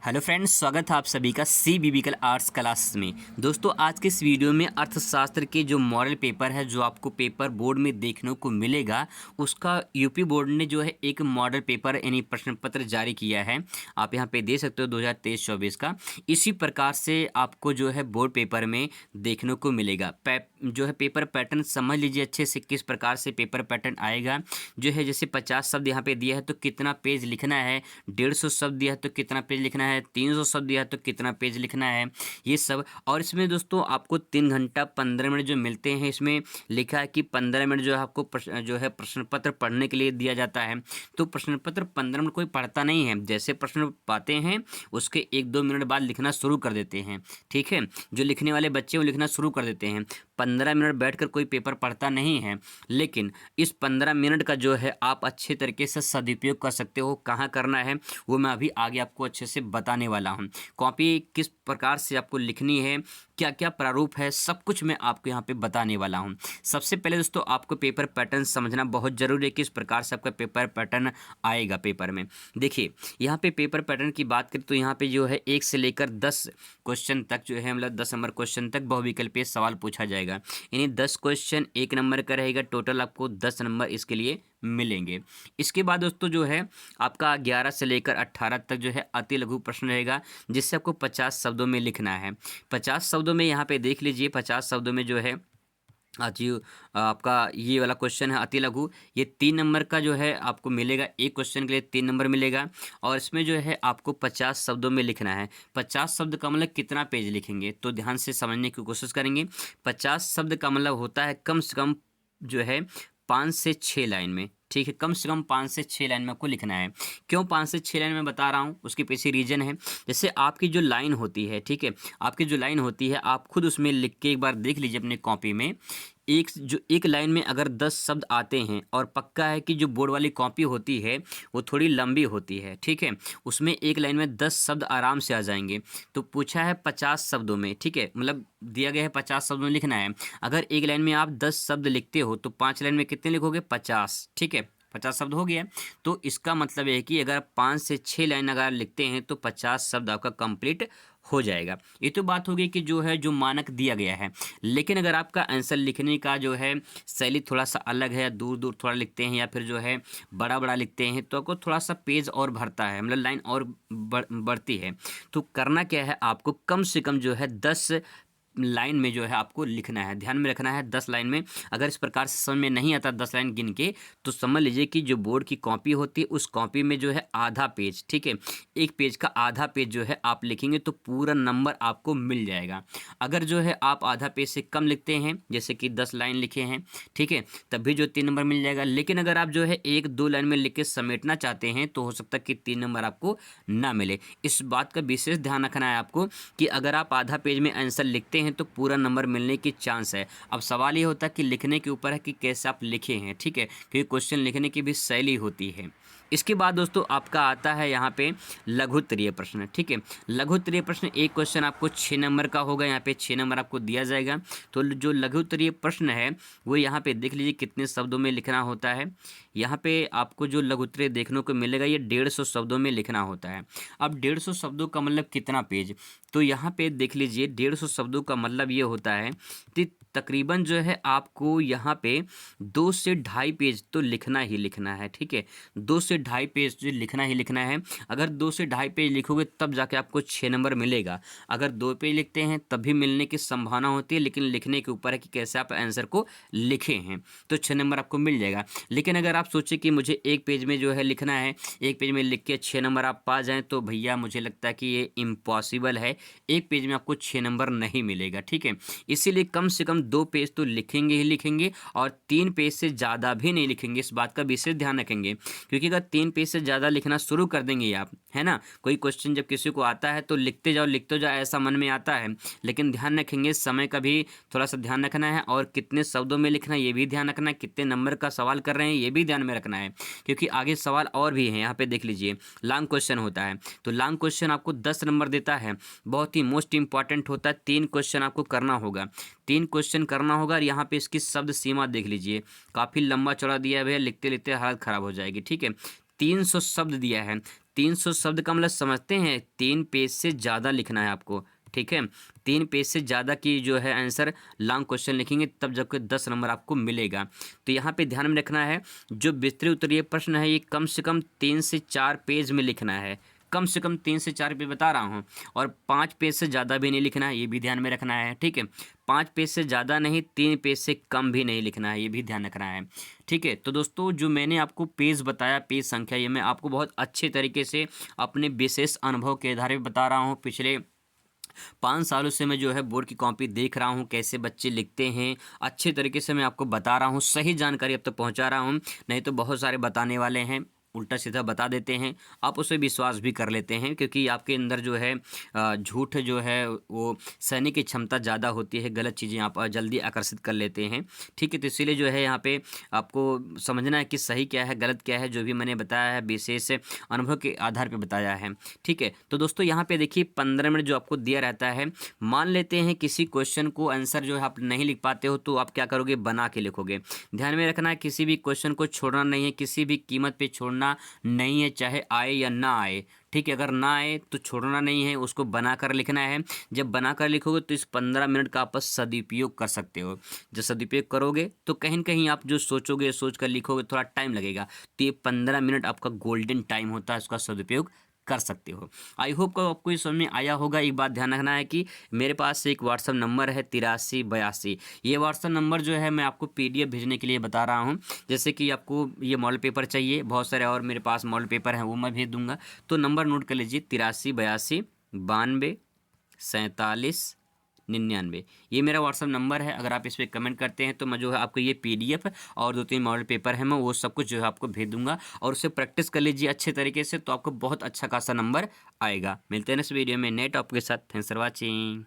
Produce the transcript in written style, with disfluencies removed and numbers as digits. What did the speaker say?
Hello friends, स्वागत है आप सभी का सी बिबिकल आर्ट्स क्लास में। दोस्तों, आज के इस वीडियो में अर्थशास्त्र के जो मॉडल पेपर है, जो आपको पेपर बोर्ड में देखने को मिलेगा, उसका यूपी बोर्ड ने जो है एक मॉडल पेपर यानी प्रश्न पत्र जारी किया है। आप यहां पे देख सकते हो 2023-24 का। इसी प्रकार से आपको जो है बोर्ड पेपर में देखने को मिलेगा। जो है पेपर पैटर्न समझ लीजिए अच्छे से, किस प्रकार से पेपर पैटर्न आएगा। जो है जैसे 50 शब्द यहाँ पे दिया है तो कितना पेज लिखना है, 150 शब्द दिया है तो कितना पेज लिखना है, 300 शब्द दिया है तो कितना पेज लिखना है, ये सब। और इसमें दोस्तों आपको 3 घंटा 15 मिनट जो मिलते हैं, इसमें लिखा है कि 15 मिनट जो है आपको जो है प्रश्न पत्र पढ़ने के लिए दिया जाता है। तो प्रश्न पत्र 15 मिनट कोई पढ़ता नहीं है, जैसे प्रश्न पाते हैं उसके 1-2 मिनट बाद लिखना शुरू कर देते हैं। ठीक है, जो लिखने वाले बच्चे वो लिखना शुरू कर देते हैं। 15 मिनट बैठकर कोई पेपर पढ़ता नहीं है, लेकिन इस 15 मिनट का जो है आप अच्छे तरीके से सदुपयोग कर सकते हो। कहाँ करना है वो मैं अभी आगे आपको अच्छे से बताने वाला हूँ। कॉपी किस प्रकार से आपको लिखनी है, क्या क्या प्रारूप है, सब कुछ मैं आपको यहाँ पे बताने वाला हूँ। सबसे पहले दोस्तों आपको पेपर पैटर्न समझना बहुत ज़रूरी है, किस प्रकार से आपका पेपर पैटर्न आएगा पेपर में। देखिए, यहाँ पे पेपर पैटर्न की बात करें तो यहाँ पे जो है 1 से लेकर 10 क्वेश्चन तक जो है, मतलब 10 नंबर क्वेश्चन तक बहुविकल्पीय सवाल पूछा जाएगा। यानी 10 क्वेश्चन 1 नंबर का रहेगा, टोटल आपको 10 नंबर इसके लिए मिलेंगे। इसके बाद दोस्तों जो है आपका 11 से लेकर 18 तक जो है अति लघु प्रश्न रहेगा, जिससे आपको 50 शब्दों में लिखना है। 50 शब्दों में यहाँ पे देख लीजिए, 50 शब्दों में जो है जी आपका ये वाला क्वेश्चन है अति लघु। ये 3 नंबर का जो है आपको मिलेगा, एक क्वेश्चन के लिए 3 नंबर मिलेगा। और इसमें जो है आपको 50 शब्दों में लिखना है। 50 शब्द का मतलब कितना पेज लिखेंगे, तो ध्यान से समझने की कोशिश करेंगे। 50 शब्द का मतलब होता है कम से कम जो है 5 से 6 लाइन में। ठीक है, कम से कम 5 से 6 लाइन में आपको लिखना है। क्यों 5 से 6 लाइन में बता रहा हूँ, उसके पीछे रीजन है। जैसे आपकी जो लाइन होती है, ठीक है, आपकी जो लाइन होती है आप खुद उसमें लिख के एक बार देख लीजिए अपने कॉपी में। एक लाइन में अगर 10 शब्द आते हैं, और पक्का है कि जो बोर्ड वाली कॉपी होती है वो थोड़ी लंबी होती है, ठीक है, उसमें एक लाइन में 10 शब्द आराम से आ जाएंगे। तो पूछा है 50 शब्दों में, ठीक है, मतलब दिया गया है 50 शब्दों में लिखना है। अगर एक लाइन में आप 10 शब्द लिखते हो तो 5 लाइन में कितने लिखोगे, 50। ठीक है, 50 शब्द हो गया। तो इसका मतलब है कि अगर 5 से 6 लाइन अगर लिखते हैं तो 50 शब्द आपका कंप्लीट हो जाएगा। ये तो बात हो गई कि जो है जो मानक दिया गया है। लेकिन अगर आपका आंसर लिखने का जो है शैली थोड़ा सा अलग है, दूर दूर थोड़ा लिखते हैं या फिर जो है बड़ा बड़ा लिखते हैं, तो आपको थोड़ा सा पेज और भरता है, मतलब लाइन और बढ़ती है। तो करना क्या है, आपको कम से कम जो है 10 लाइन में जो है आपको लिखना है। ध्यान में रखना है 10 लाइन में। अगर इस प्रकार से समझ में नहीं आता 10 लाइन गिन के, तो समझ लीजिए कि जो बोर्ड की कॉपी होती है उस कॉपी में जो है आधा पेज, ठीक है, एक पेज का आधा पेज जो है आप लिखेंगे तो पूरा नंबर आपको मिल जाएगा। अगर जो है आप आधा पेज से कम लिखते हैं, जैसे कि 10 लाइन लिखे हैं, ठीक है, तब भी जो 3 नंबर मिल जाएगा। लेकिन अगर आप जो है 1-2 लाइन में लिख के समेटना चाहते हैं तो हो सकता है कि 3 नंबर आपको ना मिले। इस बात का विशेष ध्यान रखना है आपको कि अगर आप आधा पेज में आंसर लिखते हैं तो पूरा नंबर मिलने की चांस है। अब सवाल ये होता है कि लिखने के ऊपर है कि कैसे आप लिखे हैं, ठीक है, क्योंकि क्वेश्चन लिखने की भी शैली होती है। इसके बाद दोस्तों आपका आता है यहाँ पे लघुत्तरीय प्रश्न। ठीक है, लघुत्तरीय प्रश्न एक क्वेश्चन आपको 6 नंबर का होगा, यहाँ पे 6 नंबर आपको दिया जाएगा। तो जो लघुत्तरीय प्रश्न है वो यहाँ पे देख लीजिए कितने शब्दों में लिखना होता है। यहाँ पे आपको जो लघुत्तरीय देखने को मिलेगा ये 150 शब्दों में लिखना होता है। अब 150 शब्दों का मतलब कितना पेज, तो यहाँ पे देख लीजिए 150 शब्दों का मतलब ये होता है कि तकरीबन जो है आपको यहाँ पे 2 से ढाई पेज तो लिखना ही लिखना है। ठीक है, 2 से ढाई पेज जो लिखना ही लिखना है। अगर 2 से ढाई पेज लिखोगे तब जाके आपको 6 नंबर मिलेगा। अगर 2 पेज लिखते हैं तब भी मिलने की संभावना होती है, लेकिन लिखने के ऊपर है कि कैसे आप आंसर को लिखे हैं, तो 6 नंबर आपको मिल जाएगा। लेकिन अगर आप सोचे कि मुझे एक पेज में जो है लिखना है, एक पेज में लिख के 6 नंबर आप पा जाएँ, तो भैया मुझे लगता है कि ये इम्पॉसिबल है। एक पेज में आपको 6 नंबर नहीं मिलेगा। ठीक है, इसीलिए कम से कम 2 पेज तो लिखेंगे ही लिखेंगे, और 3 पेज से ज़्यादा भी नहीं लिखेंगे। इस बात का विशेष ध्यान रखेंगे, क्योंकि अगर 3 पेज से ज़्यादा लिखना शुरू कर देंगे आप, है ना, कोई क्वेश्चन जब किसी को आता है तो लिखते जाओ ऐसा मन में आता है। लेकिन ध्यान रखेंगे समय का भी थोड़ा सा ध्यान रखना है, और कितने शब्दों में लिखना है ये भी ध्यान रखना है, कितने नंबर का सवाल कर रहे हैं ये भी ध्यान में रखना है, क्योंकि आगे सवाल और भी हैं। यहाँ पे देख लीजिए लॉन्ग क्वेश्चन होता है, तो लॉन्ग क्वेश्चन आपको 10 नंबर देता है, बहुत ही मोस्ट इंपॉर्टेंट होता है। 3 क्वेश्चन आपको करना होगा, 3 क्वेश्चन करना होगा। और यहाँ पे इसकी शब्द सीमा देख लीजिए, काफ़ी लंबा चौड़ा दिया है भैया, लिखते लिखते हालत ख़राब हो जाएगी। ठीक है, 300 शब्द दिया है, 300 शब्द का मतलब समझते हैं, 3 पेज से ज़्यादा लिखना है आपको, ठीक है। 3 पेज से ज़्यादा की जो है आंसर लॉन्ग क्वेश्चन लिखेंगे तब जाकर 10 नंबर आपको मिलेगा। तो यहाँ पे ध्यान में रखना है, जो विस्तृत उत्तरीय प्रश्न है ये कम से कम 3 से 4 पेज में लिखना है, कम से कम 3 से 4 पेज बता रहा हूँ, और 5 पेज से ज़्यादा भी नहीं लिखना है, ये भी ध्यान में रखना है, ठीक है। 5 पेज से ज़्यादा नहीं, 3 पेज से कम भी नहीं लिखना है, ये भी ध्यान रखना है, ठीक है। तो दोस्तों जो मैंने आपको पेज बताया, पेज संख्या, ये मैं आपको बहुत अच्छे तरीके से अपने विशेष अनुभव के आधार पर बता रहा हूँ। पिछले 5 सालों से मैं जो है बोर्ड की कॉपी देख रहा हूँ, कैसे बच्चे लिखते हैं, अच्छे तरीके से मैं आपको बता रहा हूँ, सही जानकारी अब तक पहुँचा रहा हूँ। नहीं तो बहुत सारे बताने वाले हैं, उल्टा सीधा बता देते हैं, आप उसे विश्वास भी कर लेते हैं, क्योंकि आपके अंदर जो है झूठ जो है वो सहने की क्षमता ज़्यादा होती है, गलत चीज़ें आप जल्दी आकर्षित कर लेते हैं, ठीक है। तो इसीलिए जो है यहाँ पे आपको समझना है कि सही क्या है, गलत क्या है, जो भी मैंने बताया है विशेष अनुभव के आधार पर बताया है, ठीक है। तो दोस्तों यहाँ पे देखिए 15 मिनट जो आपको दिया रहता है, मान लेते हैं किसी क्वेश्चन को आंसर जो है आप नहीं लिख पाते हो, तो आप क्या करोगे, बना के लिखोगे। ध्यान में रखना है, किसी भी क्वेश्चन को छोड़ना नहीं है, किसी भी कीमत पे छोड़ना नहीं है, चाहे आए या ना आए, ठीक है। अगर ना आए तो छोड़ना नहीं है, उसको बना कर लिखना है। जब बना कर लिखोगे तो इस 15 मिनट का आप सदुपयोग कर सकते हो। जब सदुपयोग करोगे तो कहीं न कहीं आप जो सोचोगे, सोच कर लिखोगे, थोड़ा टाइम लगेगा, तो ये 15 मिनट आपका गोल्डन टाइम होता है, उसका सदुपयोग कर सकते हो। आई होप को आपको ये समझ में आया होगा। एक बात ध्यान रखना है कि मेरे पास एक व्हाट्सअप नंबर है 8382, ये व्हाट्सअप नंबर जो है मैं आपको पीडीएफ भेजने के लिए बता रहा हूँ। जैसे कि आपको ये मॉडल पेपर चाहिए, बहुत सारे और मेरे पास मॉडल पेपर हैं, वो मैं भेज दूंगा। तो नंबर नोट कर लीजिए, 8382 92 47 99, ये मेरा व्हाट्सअप नंबर है। अगर आप इस पर कमेंट करते हैं तो मैं जो है आपको ये पीडीएफ और 2-3 मॉडल पेपर है, मैं वो सब कुछ जो है आपको भेज दूंगा, और उससे प्रैक्टिस कर लीजिए अच्छे तरीके से, तो आपको बहुत अच्छा खासा नंबर आएगा। मिलते हैं नेक्स्ट वीडियो में नए टॉपिक के साथ। Thanks for watching.